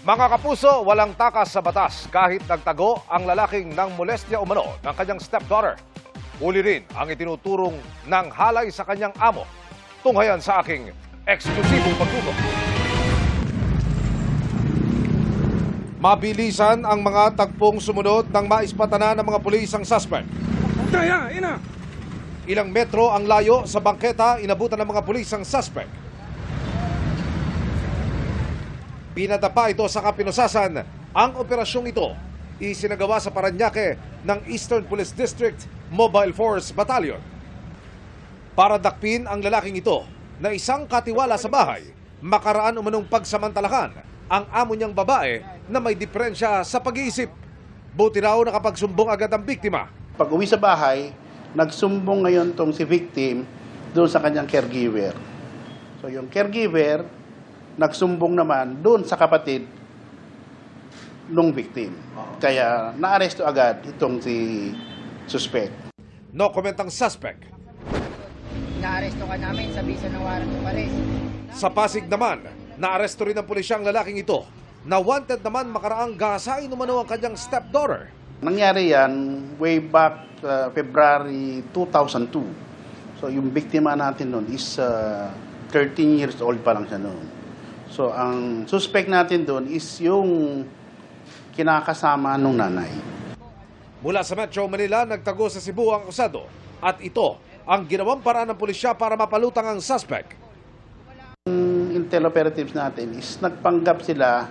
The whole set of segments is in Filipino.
Mga kapuso, walang takas sa batas kahit nagtago ang lalaking ng molestya umano ng kanyang stepdaughter. Uli rin ang itinuturong ng halay sa kanyang amo. Tunghayan sa aking eksklusibong pagtutok. Mabilisan ang mga tagpong sumunod nang maispatanan ng mga pulis ang suspect. Ilang metro ang layo sa bangketa, inabutan ng mga pulis ang suspect. Pinadapa ito sa Kapinosasan. Ang operasyong ito isinagawa sa Parañaque ng Eastern Police District Mobile Force Battalion. Para dakpin ang lalaking ito na isang katiwala sa bahay, makaraan umanong pagsamantalahan ang amo niyang babae na may diferensya sa pag-iisip. Buti raw nakapagsumbong agad ang biktima. Pag uwi sa bahay, nagsumbong ngayon tong si victim doon sa kanyang caregiver. So yung caregiver, nagsumbong naman doon sa kapatid nung victim. Kaya naaresto agad itong si suspect. No comment ang suspect. Naaresto ka namin sa bisa ng warrant of arrest. Sa Pasig naman, naaresto rin ng pulisyang lalaking ito na wanted naman makaraang gasain umano ang kanyang stepdaughter. Nangyari yan way back February 2002. So yung biktima natin noon is 13 years old pa lang siya noon. So ang suspect natin doon is yung kinakasama nung nanay. Mula sa Metro Manila, nagtago sa Cebu ang akusado at ito ang ginawang paraan ng pulisya para mapalutang ang suspect. Ang intel operatives natin is nagpanggap sila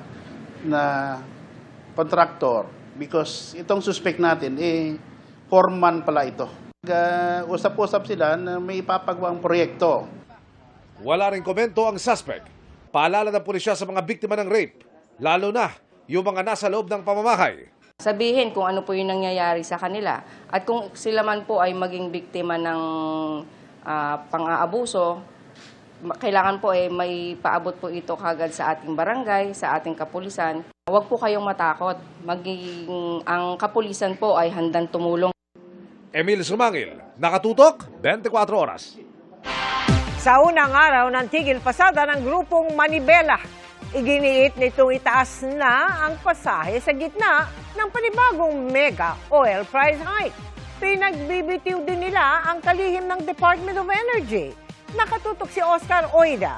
na contractor because itong suspect natin foreman pala ito. Usap-usap sila na may ipapagawang proyekto. Wala rin komento ang suspect. Paalala ng pulisya sa mga biktima ng rape, lalo na yung mga nasa loob ng pamamahay. Sabihin kung ano po yung nangyayari sa kanila at kung sila man po ay maging biktima ng pang-aabuso, kailangan po may paabot po ito kagad sa ating barangay, sa ating kapulisan. Huwag po kayong matakot. Ang kapulisan po ay handang tumulong. Emil Sumangil, nakatutok, 24 oras. Sa unang araw ng tigil pasada ng grupong Manibela, iginiit nitong itaas na ang pasahe sa gitna ng panibagong mega oil price hike. Pinagbibitiw din nila ang kalihim ng Department of Energy. Nakatutok si Oscar Oida.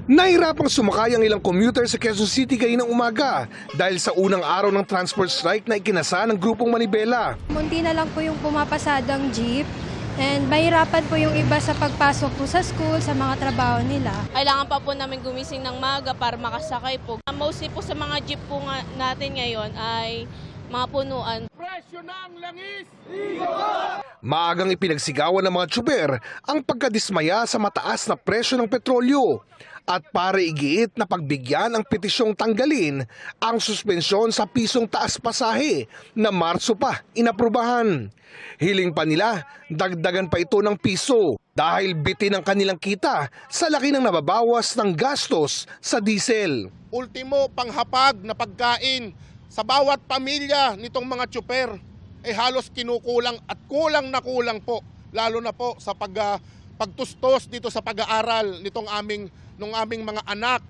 Nahirapang sumakay ang ilang commuter sa Quezon City kaninang umaga dahil sa unang araw ng transport strike na ikinasa ng grupong Manibela. Munti na lang po yung pumapasadang jeep and mahirapan po yung iba sa pagpasok po sa school, sa mga trabaho nila. Kailangan pa po namin gumising ng maaga para makasakay po. Mostly po sa mga jeep po natin ngayon ay mga punuan. Presyo ng langis! Maagang ipinagsigawan ng mga tsuber ang pagkadismaya sa mataas na presyo ng petrolyo at para igiit na pagbigyan ang petisyong tanggalin ang suspensyon sa pisong taas pasahe na Marso pa inaprubahan. Hiling pa nila, dagdagan pa ito ng piso dahil bitin ang kanilang kita sa laki ng nababawas ng gastos sa diesel. Ultimo panghapag na pagkain sa bawat pamilya nitong mga tsuper ay halos kinukulang at kulang na kulang po, lalo na po sa pagtustos dito sa pag-aaral nung aming mga anak.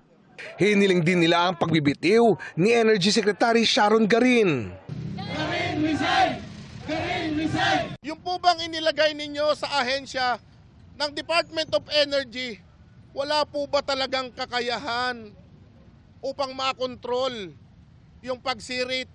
Hiniling din nila ang pagbibitiw ni Energy Secretary Sharon Garin. Garin, resign! Garin, resign! Yung po bang inilagay ninyo sa ahensya ng Department of Energy, wala po ba talagang kakayahan upang makontrol yung pagsirit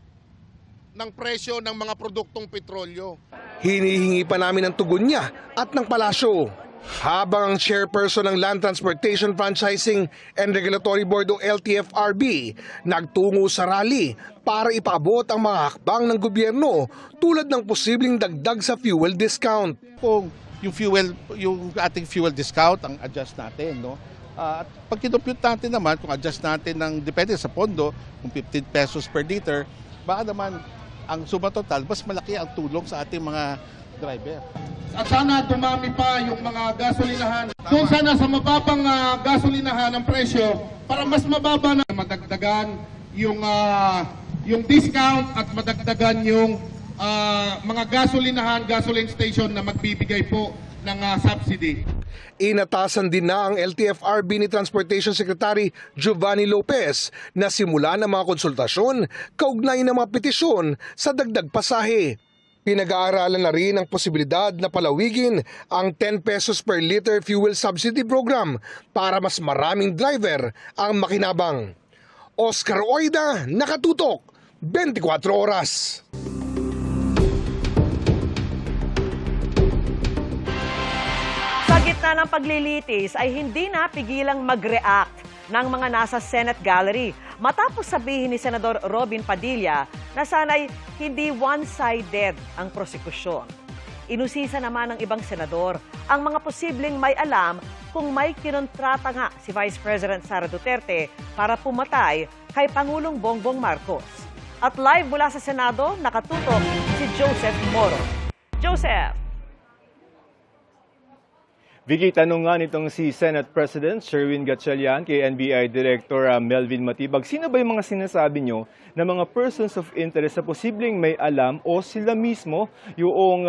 ng presyo ng mga produktong petrolyo? Hinihingi pa namin ang tugon niya at ng palasyo. Habang ang chairperson ng Land Transportation Franchising and Regulatory Board o LTFRB nagtungo sa rally para ipaabot ang mga hakbang ng gobyerno tulad ng posibleng dagdag sa fuel discount. Kung yung ating fuel discount ang adjust natin, no? At pag kinompute natin naman, kung adjust natin ng depende sa pondo, kung 15 pesos per liter, baka naman ang suma total, mas malaki ang tulong sa ating mga driver. At sana dumami pa yung mga gasolinahan. Doon sana sa mababang gasolinahan ang presyo para mas mababa na madagdagan yung discount at madagdagan yung mga gasolinahan, gasoline station na magbibigay po ng subsidy. Inatasan din na ang LTFRB ni Transportation Secretary Giovanni Lopez na simulan ang mga konsultasyon kaugnay ng mga petisyon sa dagdag pasahe. Pinag-aaralan na rin ang posibilidad na palawigin ang 10 pesos per liter fuel subsidy program para mas maraming driver ang makinabang. Oscar Oida, Nakatutok, 24 Oras. Sa gitna ng paglilitis ay hindi napigilang mag-react ng mga nasa Senate Gallery matapos sabihin ni Senador Robin Padilla na sana'y hindi one-sided ang prosekusyon. Inusisa naman ng ibang senador ang mga posibleng may alam kung may kinontrata nga si Vice President Sara Duterte para pumatay kay Pangulong Bongbong Marcos. At live mula sa Senado, nakatutok si Joseph Moro. Joseph! Vicky, tanong nga nitong si Senate President Sherwin Gatchalian kay NBI Director Melvin Matibag, sino ba yung mga sinasabi nyo na mga persons of interest sa posibleng may alam o sila mismo yung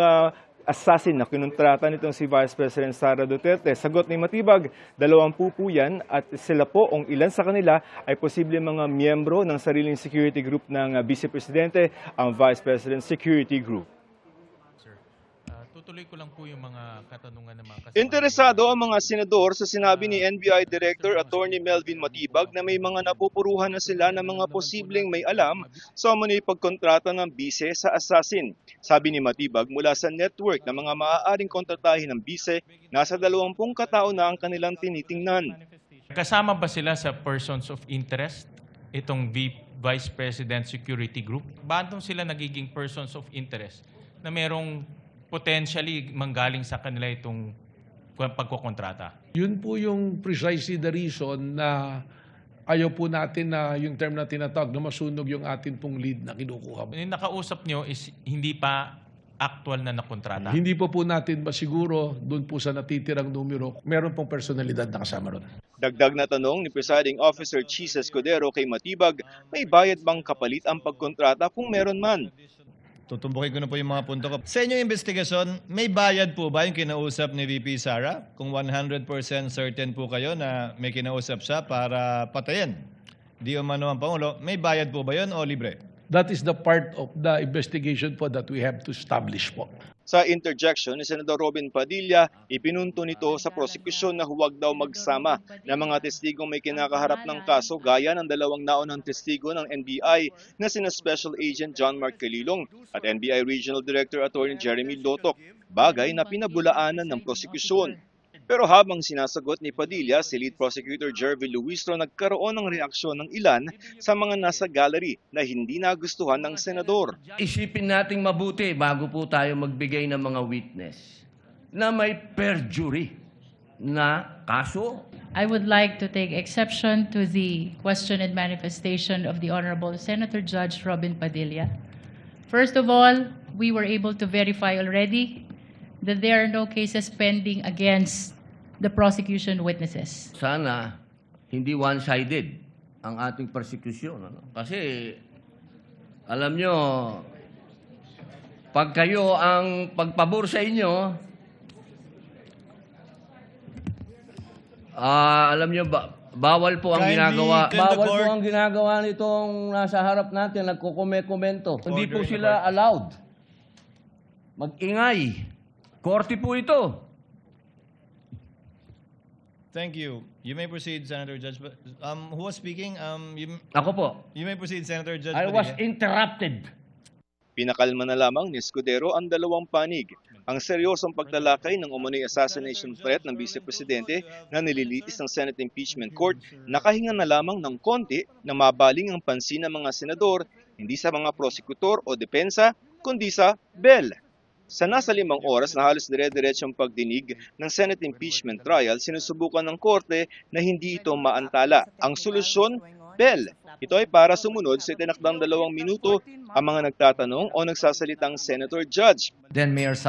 assassin na kinontrata nitong si Vice President Sara Duterte? Sagot ni Matibag, 20 po yan at sila po, ilan sa kanila ay posibleng mga miyembro ng sariling security group ng Vice Presidente, ang Vice President Security Group. Tutuloy ko lang po yung mga katanungan ng mga kasama. Interesado ang mga senador sa sinabi ni NBI Director Attorney Melvin Matibag na may mga napupuruhan na sila ng mga posibleng may alam sa umano'y pagkontrata ng bise sa assassin. Sabi ni Matibag, mula sa network ng mga maaaring kontratahin ng bise, nasa 20 katao na ang kanilang tinitingnan. Kasama ba sila sa persons of interest, itong Vice President Security Group? Ba't sila nagiging persons of interest na merong potentially manggaling sa kanila itong pagkukontrata? Yun po yung precisely the reason na ayaw po natin na yung term na tinatawag na masunog yung atin pong lead na kinukuha. Yung nakausap nyo is hindi pa actual na nakontrata? Hindi po natin masiguro doon po sa natitirang numero. Meron pong personalidad na kasama ron. Dagdag na tanong ni Presiding Officer Chis Escudero kay Matibag, may bayad bang kapalit ang pagkontrata kung meron man? Tutumbukin ko na po yung mga punto ko. Sa inyong investigasyon, may bayad po ba yung kinausap ni VP Sara? Kung 100% certain po kayo na may kinausap siya para patayin di umano ang Pangulo, may bayad po ba yun o libre? That is the part of the investigation po that we have to establish po. Sa interjection ni Senador Robin Padilla, ipinunto nito sa prosekusyon na huwag daw magsama ng mga testigong may kinakaharap ng kaso gaya ng 2 naunang testigo ng NBI na sina Special Agent John Mark Calilong at NBI Regional Director Attorney Jeremy Lotok, bagay na pinabulaanan ng prosekusyon. Pero habang sinasagot ni Padilla, si Lead Prosecutor Jervy Luistro nagkaroon ng reaksyon ng ilan sa mga nasa gallery na hindi nagustuhan ng senador. Isipin nating mabuti bago po tayo magbigay ng mga witness na may perjury na kaso. I would like to take exception to the question and manifestation of the Honorable Senator Judge Robin Padilla. First of all, we were able to verify already that there are no cases pending against the prosecution witnesses. Sana hindi one-sided ang ating persecution. Kasi alam nyo, pag kayo ang pagpabor sa inyo, alam nyo, bawal po ang ginagawa. Bawal po ang ginagawa nitong nasa harap natin, nagkukomento. Hindi po sila allowed mag-ingay. Korte po ito. Thank you. You may proceed, Senator Judge. Who was speaking? Ako po. You may proceed, Senator Judge. I was interrupted. Pinakalma na lamang ni Escudero ang 2 panig. Ang seryosong pagtalakay ng umano'y assassination threat ng Vice Presidente na nililitis ng Senate Impeachment Court, nakahinga na lamang ng konti na mabaling ang pansin ng mga senador, hindi sa mga prosekutor o depensa, kundi sa bel. Sa nasa 5 oras na halos dire-diretsong pagdinig ng Senate impeachment trial, sinusubukan ng korte na hindi ito maantala. Ang solusyon, bel. Ito ay para sumunod sa itinakdang 2 minuto ang mga nagtatanong o nagsasalitang senator judge.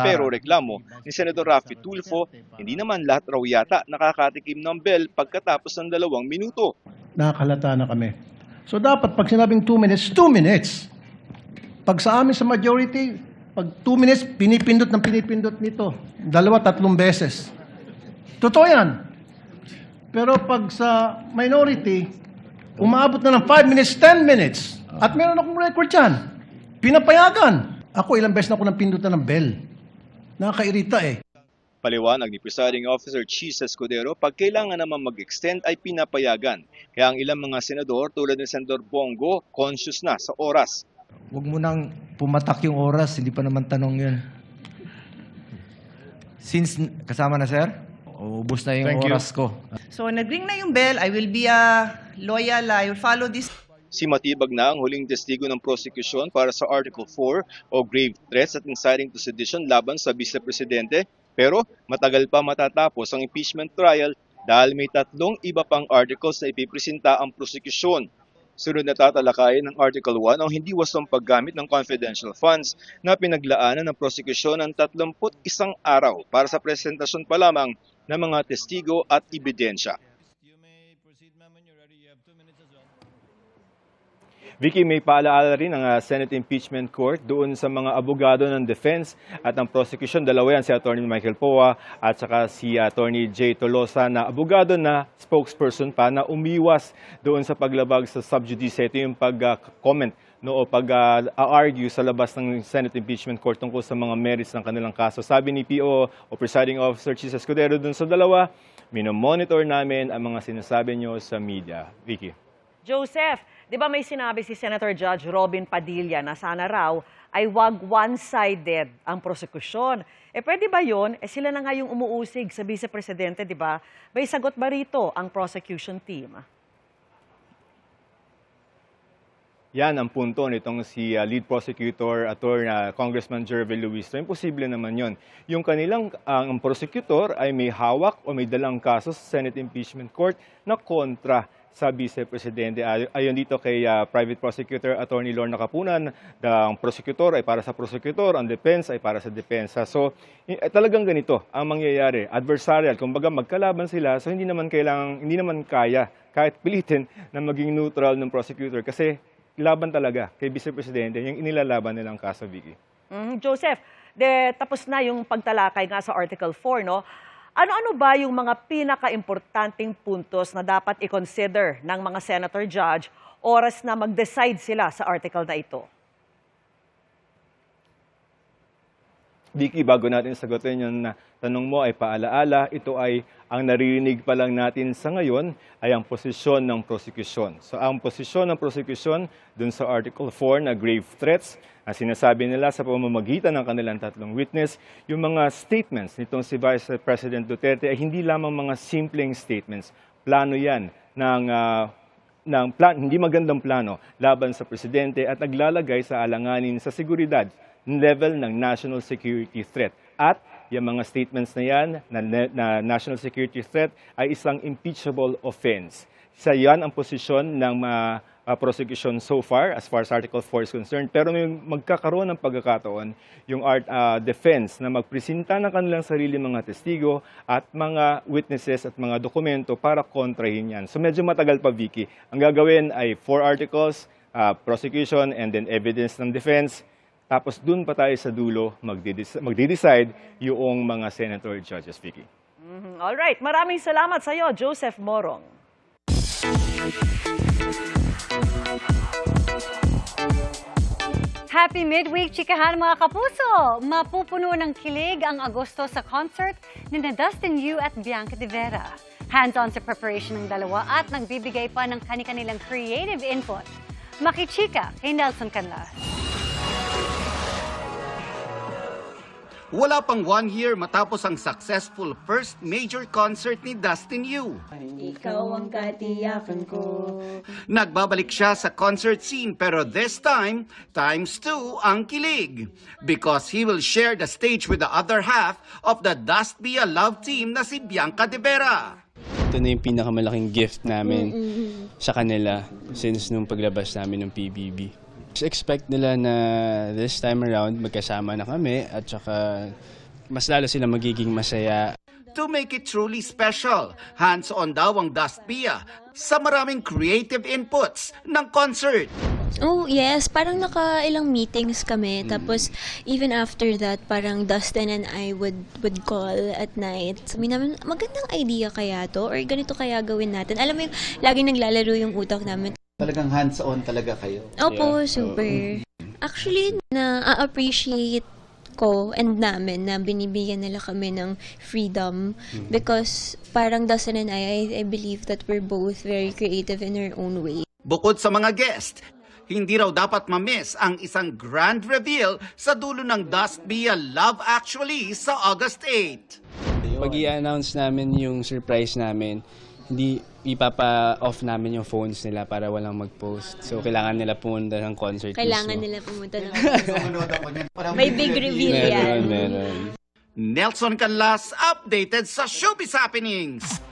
Pero reklamo ni Senator Raffy Tulfo, hindi naman lahat raw yata nakakatikim ng bel pagkatapos ng 2 minuto. Nakakalata na kami. So dapat pag sinabing 2 minutes, 2 minutes. Pag sa amin sa majority, pag 2 minutes, pinipindot nito. 2-3 beses. Totoo yan. Pero pag sa minority, umaabot na ng 5 minutes, 10 minutes. At meron akong record yan. Pinapayagan. Ako, ilang beses na ako nang pindutan ng bell. Nakakairita eh. Paliwanag ni Presiding Officer Cheese Escudero, pag kailangan naman mag-extend ay pinapayagan. Kaya ang ilang mga senador tulad ni Senador Bongo, conscious na sa oras. Huwag mo nang pumatak yung oras, hindi pa naman tanong yun. Since kasama na sir, ubos na yung oras ko. So nag-ring na yung bell, I will be loyal, I will follow this. Si Matibag na ang huling testigo ng prosecution para sa Article 4 o grave threats at inciting to sedition laban sa Vice Presidente. Pero matagal pa matatapos ang impeachment trial dahil may 3 iba pang articles na ipipresenta ang prosecution. Sunod na tatalakayin ng Article 1 ang hindi wasang paggamit ng confidential funds na pinaglaanan ng prosecution ng 31 araw para sa presentasyon pa lamang ng mga testigo at ebidensya. Vicky, may paalaala rin ang Senate Impeachment Court doon sa mga abogado ng defense at ng prosecution. Dalawa yan, si Atty. Michael Poa at saka si Atty. Jay Tolosa na abogado na spokesperson pa na umiwas doon sa paglabag sa sub judice. Ito yung pag-comment o pag-argue sa labas ng Senate Impeachment Court tungkol sa mga merits ng kanilang kaso. Sabi ni PO o Presiding Officer Cheese Escudero doon sa dalawa, minomonitor namin ang mga sinasabi nyo sa media. Vicky. Joseph, di ba may sinabi si Senator Judge Robin Padilla na sana raw ay wag one-sided ang prosekusyon? Pwede ba yun? Sila na nga yung umuusig sa Vice Presidente, di ba? May sagot ba rito ang prosecution team? Yan ang punto nitong si lead prosecutor, Congressman Jervy Luis. So, imposible naman yon. Yung kanilang ang prosecutor ay may hawak o may dalang kaso sa Senate Impeachment Court na kontra sa Vice Presidente. Ayon dito kay Private Prosecutor Attorney Lorna Capunan, ang prosecutor ay para sa prosecutor, ang defense ay para sa depensa. So, talagang ganito ang mangyayari. Adversarial, kumbaga magkalaban sila, so hindi naman kaya kahit pilitin na maging neutral ng prosecutor kasi laban talaga kay Vice Presidente yung inilalaban nilang kaso, Vicky. Joseph, tapos na yung pagtalakay nga sa Article 4, no? Ano-ano ba yung mga pinaka-importanting puntos na dapat i-consider ng mga senator judge oras na mag-decide sila sa article na ito? Vicky, bago natin sagutin yung tanong mo ay paalaala, ito ay ang naririnig pa lang natin sa ngayon ay ang posisyon ng prosecution. So ang posisyon ng prosecution dun sa Article 4 na grave threats, ang sinasabi nila sa pamamagitan ng kanilang 3 witness, yung mga statements nitong si Vice President Duterte ay hindi lamang mga simpleng statements. Plano yan hindi magandang plano laban sa Presidente at naglalagay sa alanganin sa seguridad level ng national security threat. At yung mga statements na yan na national security threat ay isang impeachable offense. Isa yan ang posisyon ng prosecution so far as far as Article 4 is concerned. Pero may magkakaroon ng pagkakataon yung defense na magpresenta ng kanilang sarili mga testigo at mga witnesses at mga dokumento para kontrahin yan. So medyo matagal pa, Vicky. Ang gagawin ay 4 articles, prosecution and then evidence ng defense. Tapos dun pa tayo sa dulo magde-decide yung mga senator judges, Vicky. Alright, maraming salamat sa iyo, Joseph Morong. Happy midweek, chikahan mga kapuso! Mapupuno ng kilig ang Agosto sa concert ni Dustin Yu at Bianca De Vera. Hands-on sa preparation ng dalawa at nagbibigay pa ng kani-kanilang creative input. Makichika kay Nelson Canlas. Wala pang 1 year matapos ang successful first major concert ni Dustin Yu. Ikaw ang katiyakan ko. Nagbabalik siya sa concert scene pero this time, times 2 ang kilig. Because he will share the stage with the other half of the Dustbia love team na si Bianca De Vera. Ito na yung pinakamalaking gift namin sa kanila since nung paglabas namin ng PBB. Expect nila na this time around magkasama na kami at saka mas lalo sila magiging masaya. To make it truly special, hands-on daw ang Dustbia sa maraming creative inputs ng concert. Oh, yes. Parang naka-ilang meetings kami. Tapos, even after that, parang Dustin and I would call at night. Sabi namin, magandang idea kaya to? Or ganito kaya gawin natin? Alam mo yung laging naglalaro yung utak namin. Talagang hands-on talaga kayo. Opo, super. Actually, na-appreciate ko and namin na binibigyan nila kami ng freedom because parang Dustin and I believe that we're both very creative in our own way. Bukod sa mga guest, hindi raw dapat ma-miss ang isang grand reveal sa dulo ng Dust Be a Love Actually sa August 8. Pag i-announce namin yung surprise namin, hindi ipapa-off namin yung phones nila para walang mag-post. So, kailangan nila pumunta ng concert Kailangan mismo. nila pumunta ng May big reveal yan. Meron. Nelson Canlas, updated sa Showbiz Happenings.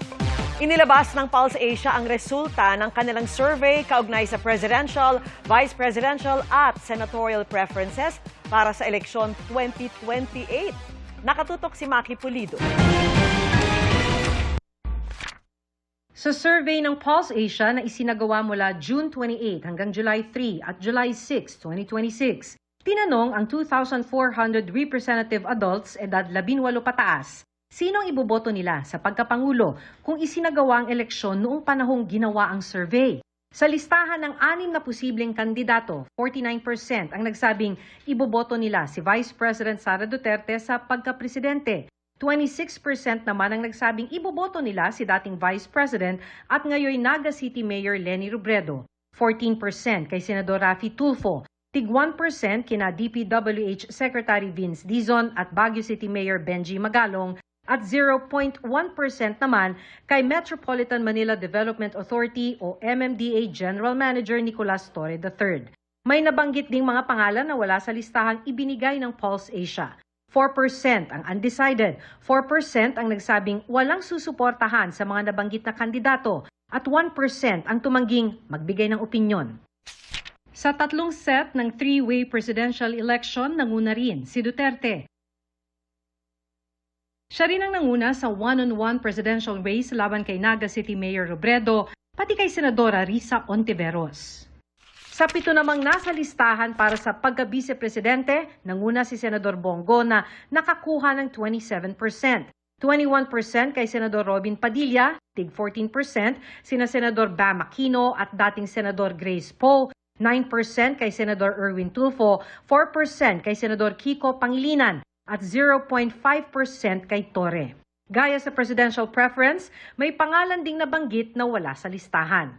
Inilabas ng Pulse Asia ang resulta ng kanilang survey kaugnay sa presidential, vice presidential at senatorial preferences para sa eleksyon 2028. Nakatutok si Maki Pulido. Sa survey ng Pulse Asia na isinagawa mula June 28 hanggang July 3 at July 6, 2026, tinanong ang 2,400 representative adults edad 18 pataas, sinong iboboto nila sa pagkapangulo kung isinagawa ang eleksyon noong panahong ginawa ang survey. Sa listahan ng 6 na posibleng kandidato, 49% ang nagsabing iboboto nila si Vice President Sara Duterte sa pagkapresidente. 26% naman ang nagsabing iboboto nila si dating Vice President at ngayon Naga City Mayor Leni Robredo. 14% kay Senador Raffy Tulfo. Tig 1% kina DPWH Secretary Vince Dizon at Baguio City Mayor Benji Magalong at 0.1% naman kay Metropolitan Manila Development Authority o MMDA General Manager Nicolas Torre III. May nabanggit ding mga pangalan na wala sa listahang ibinigay ng Pulse Asia. 4% ang undecided, 4% ang nagsabing walang susuportahan sa mga nabanggit na kandidato at 1% ang tumangging magbigay ng opinyon. Sa tatlong set ng three-way presidential election, nanguna rin si Duterte. Siya rin ang nanguna sa one-on-one presidential race laban kay Naga City Mayor Robredo, pati kay Senadora Risa Ontiveros. Sa 7 namang nasa listahan para sa pagka-vice-presidente, nanguna si Senador Bongo na nakakuha ng 27%. 21% kay Senador Robin Padilla, tig 14%, sina Senador Bam Aquino at dating Senador Grace Poe, 9% kay Senador Erwin Tulfo, 4% kay Senador Kiko Pangilinan, at 0.5% kay Torre. Gaya sa presidential preference, may pangalan ding nabanggit na wala sa listahan.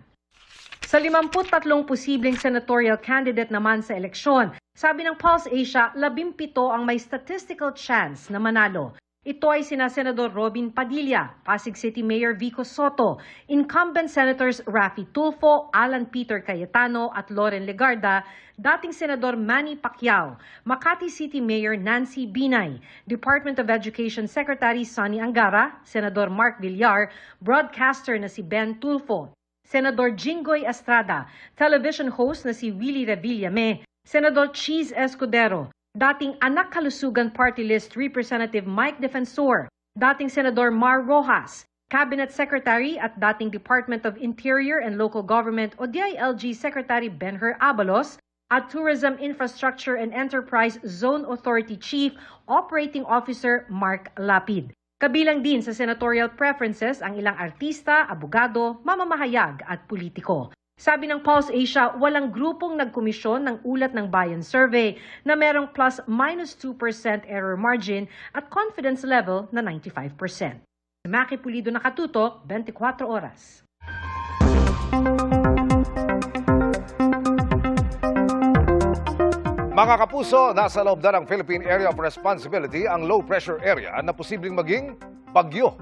Sa 53 posibleng senatorial candidate naman sa eleksyon, sabi ng Pulse Asia, 17 ang may statistical chance na manalo. Ito ay sina Senador Robin Padilla, Pasig City Mayor Vico Soto, incumbent Senators Raffy Tulfo, Alan Peter Cayetano at Loren Legarda, dating Senador Manny Pacquiao, Makati City Mayor Nancy Binay, Department of Education Secretary Sonny Angara, Senador Mark Villar, broadcaster na si Ben Tulfo, Senador Jinggoy Estrada, television host na si Willie Revillame, Senador Cheese Escudero, dating Anak Kalusugan Party List Representative Mike Defensor, dating Senador Mar Rojas, Cabinet Secretary at dating Department of Interior and Local Government o DILG Secretary Benher Abalos, at Tourism Infrastructure and Enterprise Zone Authority Chief Operating Officer Mark Lapid. Kabilang din sa senatorial preferences ang ilang artista, abogado, mamamahayag at politiko. Sabi ng Pulse Asia, walang grupong nagkomisyon ng Ulat ng Bayan survey na merong ±2% error margin at confidence level na 95%. Maki Pulido, nakatutok, 24 oras. Mga kapuso, nasa loob na ng Philippine Area of Responsibility ang low pressure area na posibleng maging bagyo.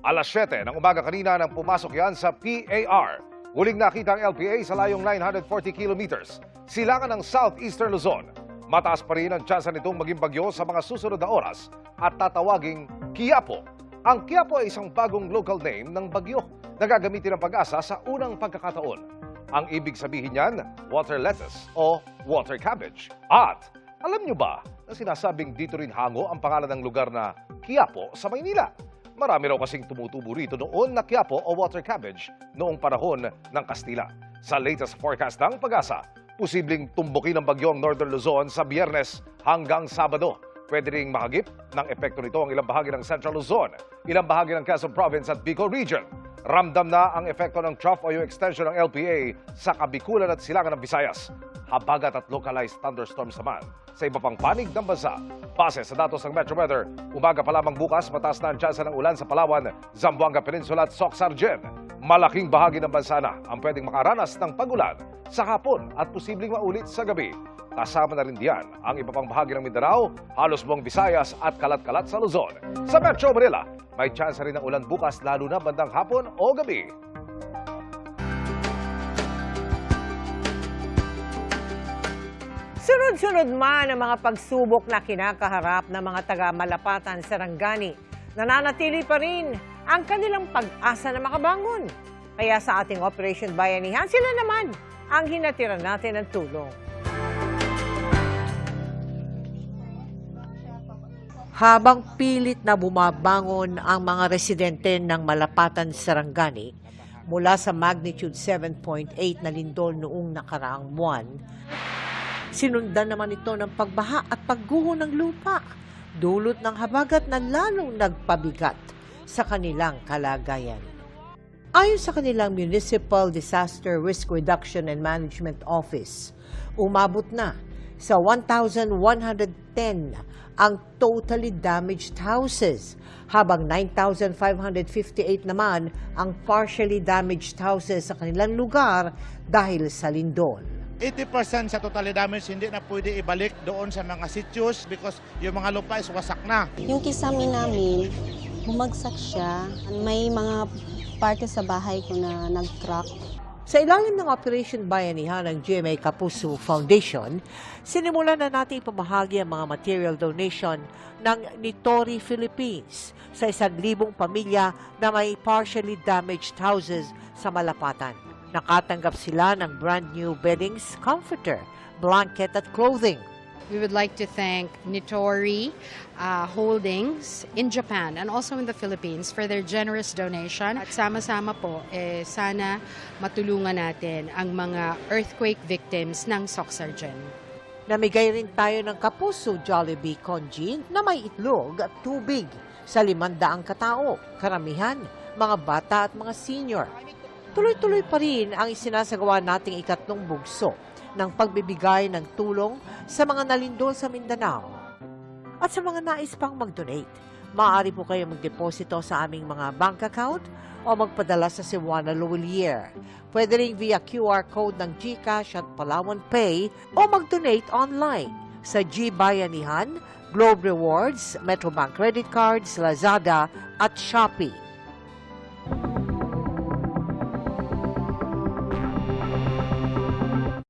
Alas 7 ng umaga kanina nang pumasok yan sa PAR. Huling nakita ang LPA sa layong 940 kilometers, silangan ng southeastern Luzon. Mataas pa rin ang tsansa nitong maging bagyo sa mga susunod na oras at tatawaging Quiapo. Ang Quiapo ay isang bagong local name ng bagyo na gagamitin ng Pag-asa sa unang pagkakataon. Ang ibig sabihin niyan, water lettuce o water cabbage. At alam niyo ba na sinasabing dito rin hango ang pangalan ng lugar na Quiapo sa Maynila? Marami raw kasing tumutubo rito noon na Quiapo o water cabbage noong panahon ng Kastila. Sa latest forecast ng Pag-asa, Posibleng tumbukin ng bagyo ang Northern Luzon sa Biyernes hanggang Sabado. Pwede ring makagip ng epekto nito ang ilang bahagi ng Central Luzon, ilang bahagi ng Quezon Province at Bicol Region. Ramdam na ang epekto ng trough o yung extension ng LPA sa Kabikulan at Silangan ng Visayas. Habagat at localized thunderstorms naman sa iba pang panig ng bansa. Base sa datos ng Metro Weather, umaga pa lamang bukas mataas na ang tsansa ng ulan sa Palawan, Zamboanga Peninsula at Soc-Sargen. Malaking bahagi ng bansa na ang pwedeng makaranas ng pagulan sa hapon at posibleng maulit sa gabi. Kasama na rin diyan ang iba pang bahagi ng Mindanao, halos buong Visayas at kalat-kalat sa Luzon. Sa Metro Manila, may tsansa rin ng ulan bukas lalo na bandang hapon o gabi. Sunod-sunod man ang mga pagsubok na kinakaharap ng mga taga-Malapatan, Sarangani, nananatili pa rin ang kanilang pag-asa na makabangon. Kaya sa ating Operation Bayanihan, sila naman ang hinatiran natin ng tulong. Habang pilit na bumabangon ang mga residente ng Malapatan, Sarangani mula sa magnitude 7.8 na lindol noong nakaraang buwan, sinundan naman ito ng pagbaha at pagguho ng lupa, dulot ng habagat na lalong nagpabigat sa kanilang kalagayan. Ayon sa kanilang Municipal Disaster Risk Reduction and Management Office, umabot na sa 1,110 ang totally damaged houses, habang 9,558 naman ang partially damaged houses sa kanilang lugar dahil sa lindol. 80% sa totally damage hindi na pwede ibalik doon sa mga sityos because yung mga lupa is wasak na. Yung kisame namin, bumagsak siya. May mga parte sa bahay ko na nag-crack. Sa ilalim ng Operation Bayanihan ng GMA Kapuso Foundation, sinimulan na natin ipamahagi ang mga material donation ng Nitori Philippines sa 1,000 pamilya na may partially damaged houses sa Malapatan. Nakatanggap sila ng brand new beddings, comforter, blanket at clothing. We would like to thank Nitori Holdings in Japan and also in the Philippines for their generous donation. At sama-sama po, sana matulungan natin ang mga earthquake victims ng Soc-Sargen. Namigay rin tayo ng Kapuso Jollibee Congee na may itlog at tubig sa 500 katao, karamihan, mga bata at mga senior. Tuloy-tuloy pa rin ang isinasagawa nating ikatlong bugso ng pagbibigay ng tulong sa mga nalindol sa Mindanao. At sa mga nais pang mag-donate, maaari po kayo magdeposito sa aming mga bank account o magpadala sa Cebuana Luwilier. Pwede rin via QR code ng GCash at Palawan Pay o mag-donate online sa GBayanihan, Globe Rewards, Metrobank Credit Cards, Lazada at Shopee.